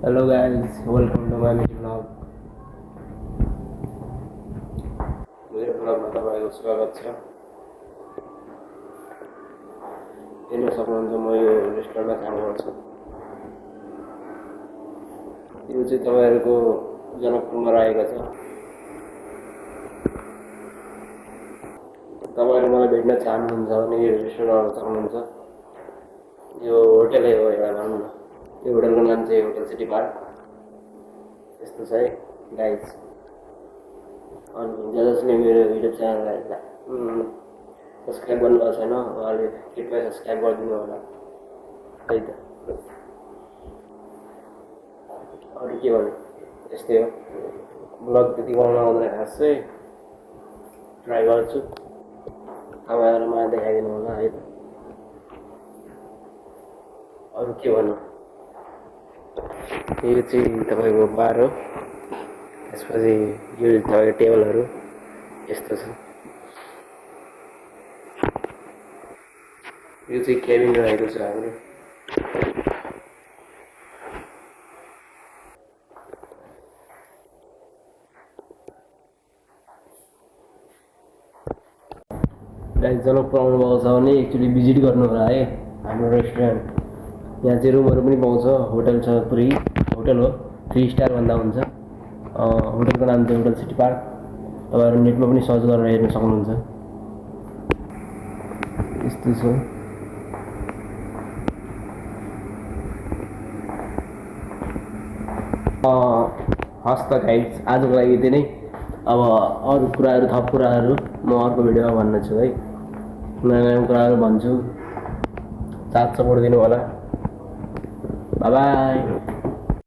Hello guys, welcome to my new vlog. मेरो ब्लगमा तपाईँको स्वागत छ। हेर्न सक्नुहुन्छ म यो रेस्टुरेन्टमा काम गर्छु। यो चाहिँ तपाईँहरूको जनकपुरमा रहेको छ। तपाईँहरू मलाई भेट्न चाहनुहुन्छ भने यो रेस्टुरेन्ट आउन सक्नुहुन्छ। यो होटलै हो एउटा भनौँ न। यो होटलको नाम चाहिँ होटल सिटी पार्क। यस्तो छ है गाइज। अनि जसले मेरो युट्युब च्यानललाई सब्सक्राइब गर्नुभएको छैन उहाँले कृपया सब्सक्राइब गरिदिनु होला। त्यही त अरू के भन्नु, यस्तै हो। ब्लग त्यति बनाउन आउँदैन खास चाहिँ, ट्राई गर्छु। तपाईँहरू मलाई देखाइदिनु होला है त। अरू के भन्नु, यो चाहिँ तपाईँको बार हो। त्यसपछि यो तपाईँको टेबलहरू यस्तो छ। यो चाहिँ केबिन रहेको छ हाम्रो। गाइस जनकपुर आउनुभएको छ भने एक्चुअली भिजिट गर्नु होला है हाम्रो रेस्टुरेन्ट। यहाँ चाहिँ रुमहरू पनि पाउँछ। होटल छ, पुरै होटल हो, 3 स्टार भन्दा हुन्छ। होटलको नाम चाहिँ होटल सिटी पार्क। तपाईँहरू नेटमा पनि सर्च गरेर हेर्न सक्नुहुन्छ। यस्तो छ। हस् त गाइस, आजको लागि यति नै। अब अरू कुराहरू, थप कुराहरू म अर्को भिडियोमा भन्न छु है। नयाँ नयाँ कुराहरू भन्छु, साथ सपोर्ट दिनु होला। By by.